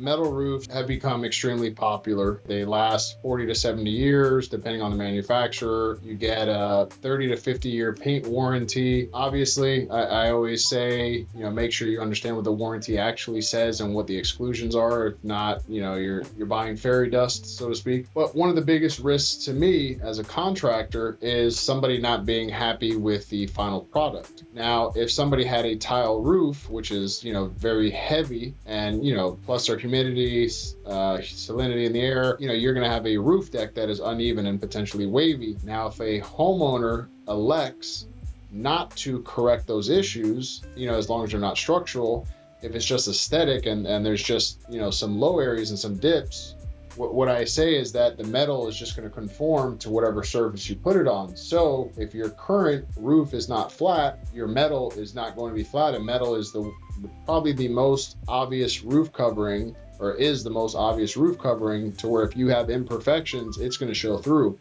metal roofs have become extremely popular. They last 40 to 70 years, depending on the manufacturer. You get a 30 to 50 year paint warranty. Obviously, I always say, make sure you understand what the warranty actually says and what the exclusions are. If not, you're buying fairy dust, so to speak. But one of the biggest risks to me as a contractor is somebody not being happy with the final product. Now, if somebody had a tile roof, which is, very heavy and, plus our humidity, salinity in the air, you're going to have a roof deck that is uneven and potentially wavy. Now, if a homeowner elects not to correct those issues, as long as they're not structural, if it's just aesthetic and there's just, some low areas and some dips, what I say is that the metal is just going to conform to whatever surface you put it on. So if your current roof is not flat, your metal is not going to be flat, and metal is probably the most obvious roof covering, or is the most obvious roof covering, to where if you have imperfections, it's going to show through.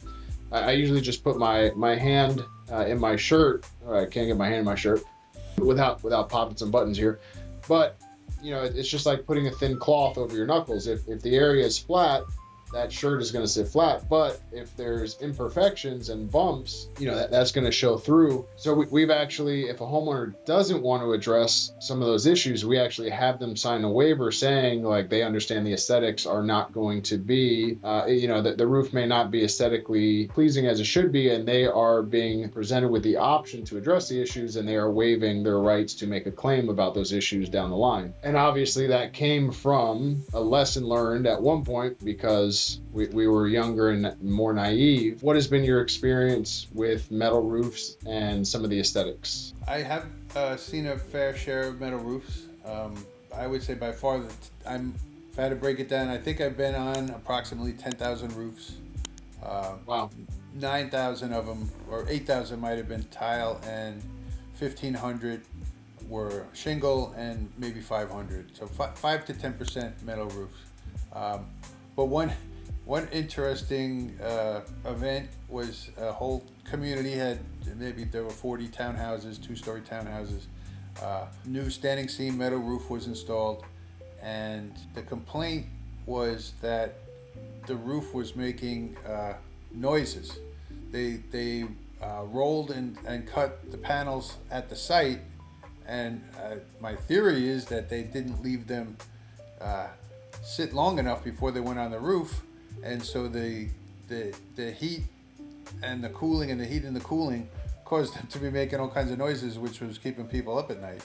I usually just put my hand in my shirt. I can't get my hand in my shirt without popping some buttons here, but it's just like putting a thin cloth over your knuckles. If the area is flat, that shirt is going to sit flat. But if there's imperfections and bumps, that's going to show through. So we've actually, if a homeowner doesn't want to address some of those issues, we actually have them sign a waiver saying like they understand the aesthetics are not going to be, that the roof may not be aesthetically pleasing as it should be, and they are being presented with the option to address the issues, and they are waiving their rights to make a claim about those issues down the line. And obviously that came from a lesson learned at one point, because we were younger and more naive. What has been your experience with metal roofs and some of the aesthetics? I have seen a fair share of metal roofs. I would say by far if I had to break it down, I think I've been on approximately 10,000 roofs. Wow. 9,000 of them, or 8,000 might have been tile, and 1,500 were shingle, and maybe 500. So 5 to 10% metal roofs. But one interesting event was a whole community there were 40 townhouses, 2-story townhouses. New standing seam metal roof was installed, and the complaint was that the roof was making noises. They rolled and cut the panels at the site, and my theory is that they didn't leave them sit long enough before they went on the roof, and so the heat and the cooling, and the heat and the cooling caused them to be making all kinds of noises, which was keeping people up at night.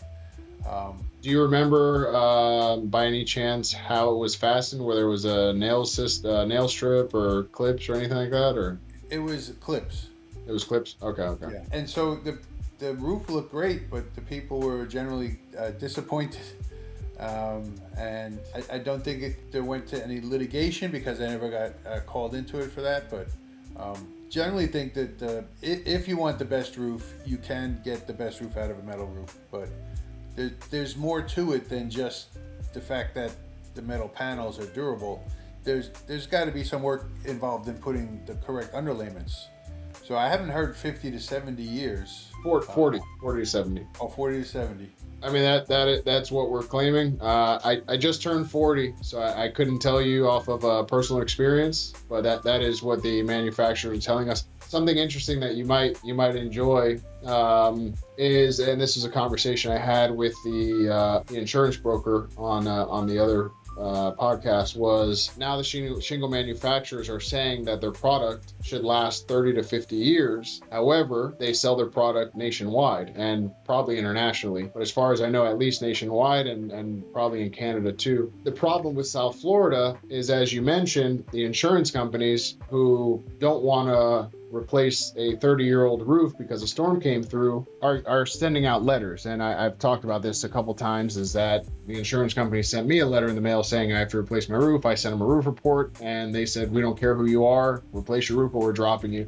Do you remember by any chance how it was fastened, whether it was a nail strip or clips or anything like that? Or it was clips. It was clips? Okay. Yeah. And so the roof looked great, but the people were generally disappointed. And I don't think there went to any litigation, because I never got called into it for that, but generally think that if you want the best roof, you can get the best roof out of a metal roof, but there's more to it than just the fact that the metal panels are durable. There's got to be some work involved in putting the correct underlayments. So I haven't heard 50 to 70 years. 40 to 70. Oh, 40 to 70. I mean, that's what we're claiming. I just turned 40, so I couldn't tell you off of personal experience, but that is what the manufacturer is telling us. Something interesting that you might enjoy is, and this is a conversation I had with the insurance broker on the other podcast, was now the shingle manufacturers are saying that their product should last 30 to 50 years. However, they sell their product nationwide and probably internationally. But as far as I know, at least nationwide and probably in Canada too. The problem with South Florida is, as you mentioned, the insurance companies who don't want to replace a 30-year-old roof because a storm came through are sending out letters. And I've talked about this a couple times, is that the insurance company sent me a letter in the mail saying I have to replace my roof. I sent them a roof report, and they said, we don't care who you are, replace your roof or we're dropping you.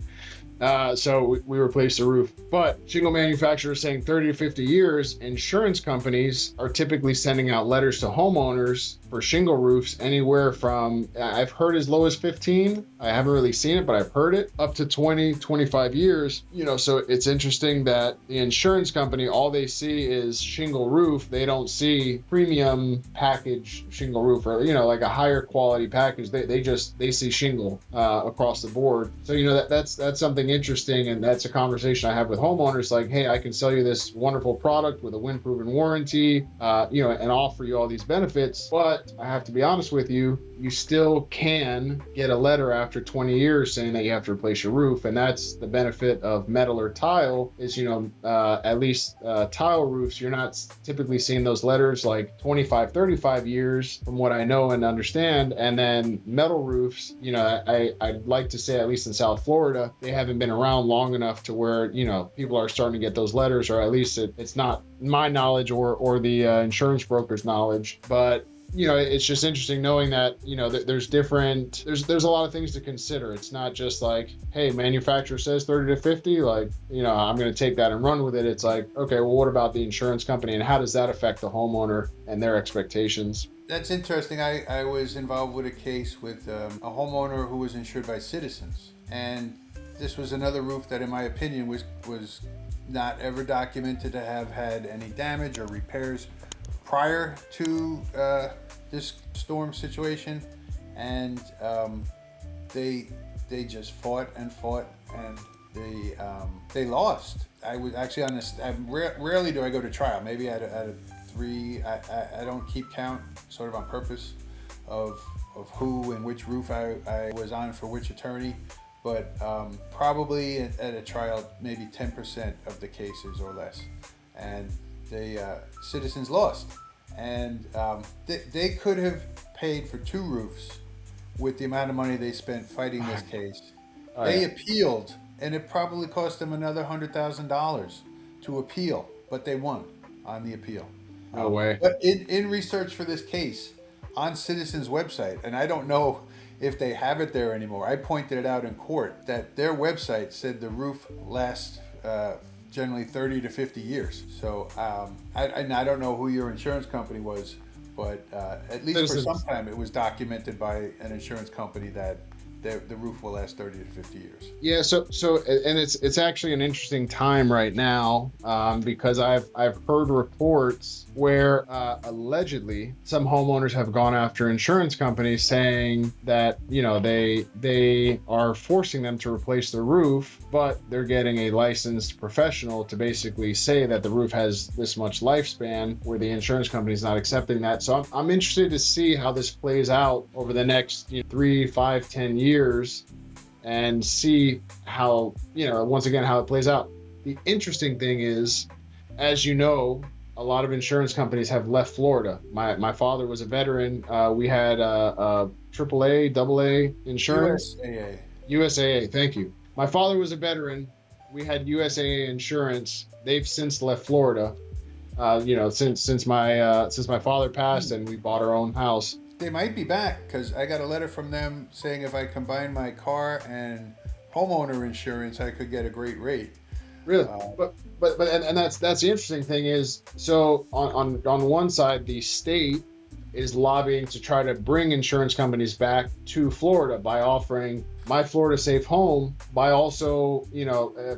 So we replaced the roof. But shingle manufacturers saying 30 to 50 years, insurance companies are typically sending out letters to homeowners for shingle roofs anywhere from, I've heard as low as 15. I haven't really seen it, but I've heard it up to 20, 25 years. So it's interesting that the insurance company, all they see is shingle roof. They don't see premium package shingle roof, or, like a higher quality package. They see shingle across the board. So, that's something interesting. And that's a conversation I have with homeowners, like, hey, I can sell you this wonderful product with a wind-proven warranty, and offer you all these benefits. But I have to be honest with you, you still can get a letter after 20 years saying that you have to replace your roof. And that's the benefit of metal or tile is, at least tile roofs, you're not typically seeing those letters like 25, 35 years from what I know and understand. And then metal roofs, I'd like to say, at least in South Florida, they haven't been around long enough to where, people are starting to get those letters, or at least it's not my knowledge or the insurance broker's knowledge. But it's just interesting knowing that, there's a lot of things to consider. It's not just like, hey, manufacturer says 30 to 50, like, I'm going to take that and run with it. It's like, okay, well, what about the insurance company, and how does that affect the homeowner and their expectations? That's interesting. I was involved with a case with a homeowner who was insured by Citizens, and this was another roof that, in my opinion, was not ever documented to have had any damage or repairs prior to this storm situation, and they just fought and they lost. I was actually on this. Rarely do I go to trial. Maybe out of 3, I don't keep count, sort of on purpose, of who and which roof I was on for which attorney. But probably at a trial, maybe 10% of the cases or less, and the Citizens lost, and they could have paid for 2 roofs with the amount of money they spent fighting this case. They appealed, and it probably cost them another $100,000 to appeal, but they won on the appeal. No way. But in research for this case on Citizens' website, and I don't know if they have it there anymore. I pointed it out in court that their website said the roof lasts generally 30 to 50 years. So I don't know who your insurance company was, but at least for some time it was documented by an insurance company that the roof will last 30 to 50 years. Yeah, so and it's actually an interesting time right now, because I've heard reports where allegedly some homeowners have gone after insurance companies saying that they are forcing them to replace the roof, but they're getting a licensed professional to basically say that the roof has this much lifespan, where the insurance company is not accepting that. So I'm interested to see how this plays out over the next 3, 5, 10 years, and see how, once again, how it plays out. The interesting thing is, as you know, a lot of insurance companies have left Florida. My father was a veteran. We had AAA, AA insurance. USAA, thank you. My father was a veteran. We had USAA insurance. They've since left Florida. Since my father passed and we bought our own house. They might be back, because I got a letter from them saying if I combine my car and homeowner insurance, I could get a great rate. Really, but that's the interesting thing is, so on one side, the state is lobbying to try to bring insurance companies back to Florida by offering My Florida Safe Home, by also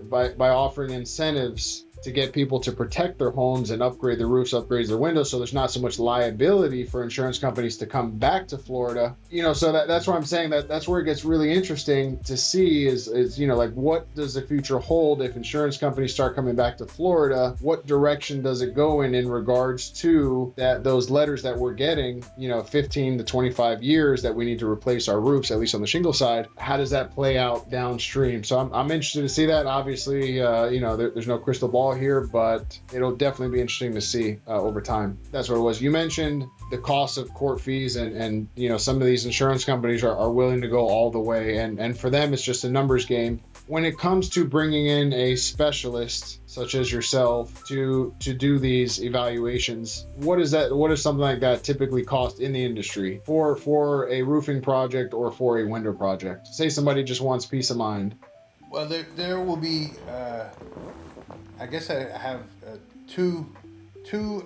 by offering incentives to get people to protect their homes and upgrade their roofs, upgrade their windows, so there's not so much liability for insurance companies to come back to Florida. So that's why I'm saying that's where it gets really interesting to see is like, what does the future hold if insurance companies start coming back to Florida? What direction does it go in regards to those letters that we're getting, 15 to 25 years that we need to replace our roofs, at least on the shingle side? How does that play out downstream? So I'm interested to see that. Obviously, there's no crystal ball here, but it'll definitely be interesting to see over time. That's what it was. You mentioned the cost of court fees, and some of these insurance companies are willing to go all the way, and for them it's just a numbers game. When it comes to bringing in a specialist such as yourself to do these evaluations, what does something like that typically cost in the industry for a roofing project or for a window project? Say somebody just wants peace of mind. Well, there will be I guess I have two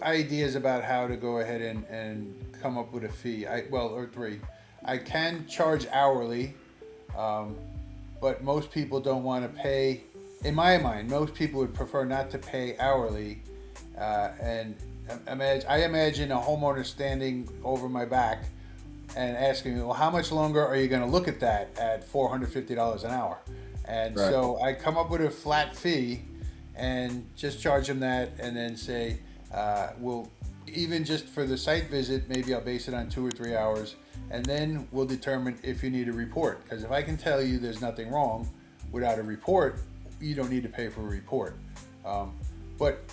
ideas about how to go ahead and come up with a fee. Or three. I can charge hourly, but most people don't want to pay. In my mind, most people would prefer not to pay hourly. And I imagine a homeowner standing over my back and asking me, well, how much longer are you going to look at that at $450 an hour? And Right. so I come up with a flat fee and just charge them that, and then say, we'll, even just for the site visit, maybe I'll base it on 2 or 3 hours, and then we'll determine if you need a report. Because if I can tell you there's nothing wrong without a report, you don't need to pay for a report. But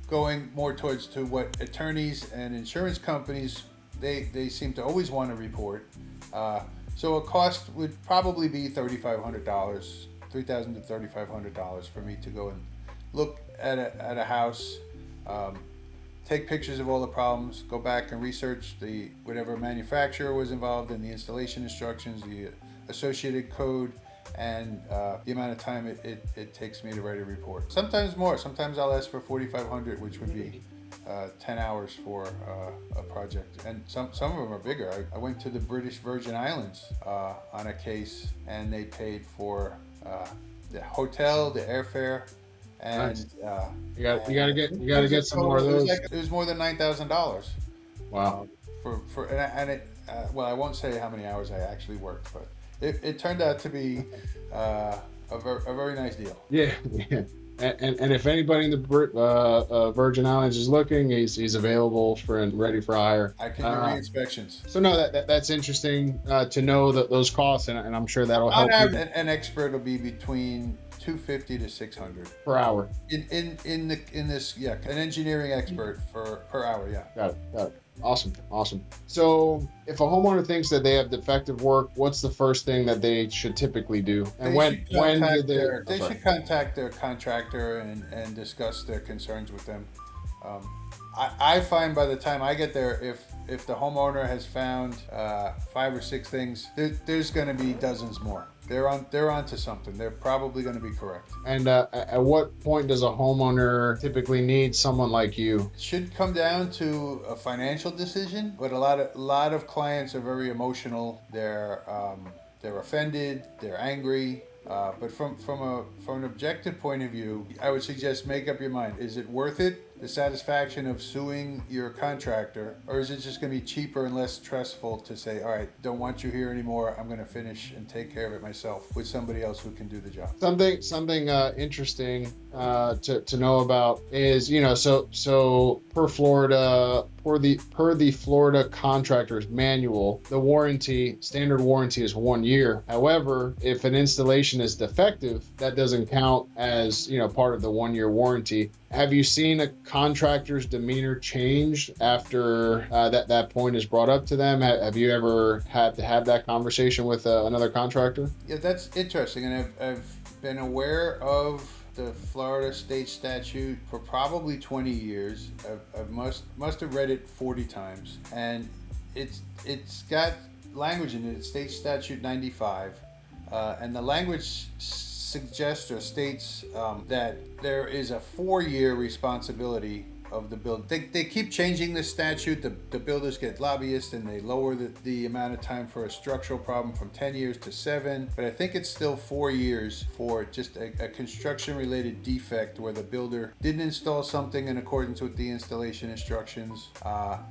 going more towards to what attorneys and insurance companies, they seem to always want a report. So a cost would probably be $3,500, $3,000 to $3,500 for me to go and look at a house, take pictures of all the problems, go back and research whatever manufacturer was involved in the installation instructions, the associated code, and the amount of time it takes me to write a report. Sometimes more. Sometimes I'll ask for $4,500, which would be 10 hours for a project. And some of them are bigger. I went to the British Virgin Islands on a case, and they paid for the hotel, the airfare, and Nice. You gotta get some more of those. It was more than $9,000. Wow. Well, I won't say how many hours I actually worked, but it turned out to be a very nice deal. Yeah. And if anybody in the Virgin Islands is looking, he's available for and ready for hire. I can do re-inspections. So no, that's interesting to know that those costs, and I'm sure that'll help. An expert will be between $250 to $600 per hour. In this, yeah, an engineering expert per hour, yeah. Got it. Awesome. So if a homeowner thinks that they have defective work, what's the first thing that they should typically do? And when did they should contact their contractor and discuss their concerns with them. I find by the time I get there, if the homeowner has found 5 or 6 things, there's going to be dozens more. They're on to something. They're probably going to be correct. And at what point does a homeowner typically need someone like you? It should come down to a financial decision, but a lot of clients are very emotional. They're offended. They're angry. But from an objective point of view, I would suggest make up your mind. Is it worth it? The satisfaction of suing your contractor, or is it just going to be cheaper and less stressful to say, all right, don't want you here anymore. I'm going to finish and take care of it myself with somebody else who can do the job. Something interesting to know about is, so per the Florida contractor's manual, the standard warranty is 1 year. However, if an installation is defective, that doesn't count as part of the 1 year warranty. Have you seen a contractor's demeanor change after that point is brought up to them? Have you ever had to have that conversation with another contractor? Yeah, that's interesting, and I've been aware of the Florida state statute for probably 20 years. I must have read it 40 times, and it's got language in it. It's state statute 95, and the language suggests or states that there is a 4-year responsibility of the builder. They keep changing the statute. The builders get lobbyists and they lower the amount of time for a structural problem from 10 years to 7. But I think it's still 4 years for just a construction related defect where the builder didn't install something in accordance with the installation instructions,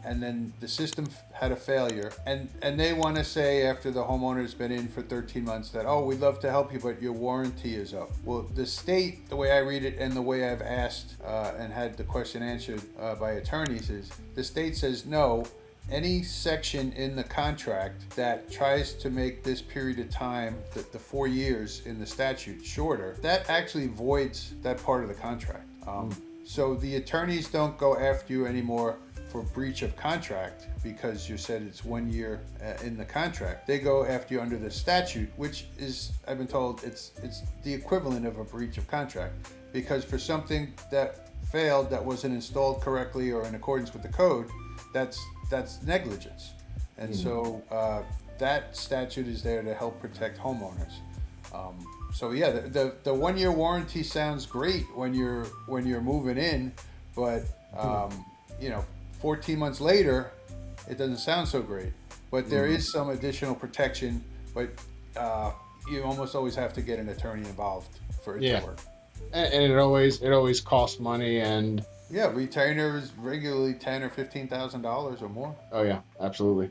and then the system had a failure. And they want to say after the homeowner's been in for 13 months that, oh, we'd love to help you, but your warranty is up. Well, the state, the way I read it and the way I've asked and had the question answered by attorneys is the state says no. Any section in the contract that tries to make this period of time, the 4 years in the statute, shorter, that actually voids that part of the contract. So the attorneys don't go after you anymore for breach of contract because you said it's 1 year in the contract. They go after you under the statute, which is, I've been told, it's the equivalent of a breach of contract, because for something that failed, that wasn't installed correctly or in accordance with the code, that's negligence. And so that statute is there to help protect homeowners. So yeah, the 1 year warranty sounds great when you're moving in, but 14 months later, it doesn't sound so great. But there is some additional protection, but you almost always have to get an attorney involved for it to work. And it always costs money, and yeah, retainers regularly $10,000 or $15,000 or more. Oh yeah, absolutely.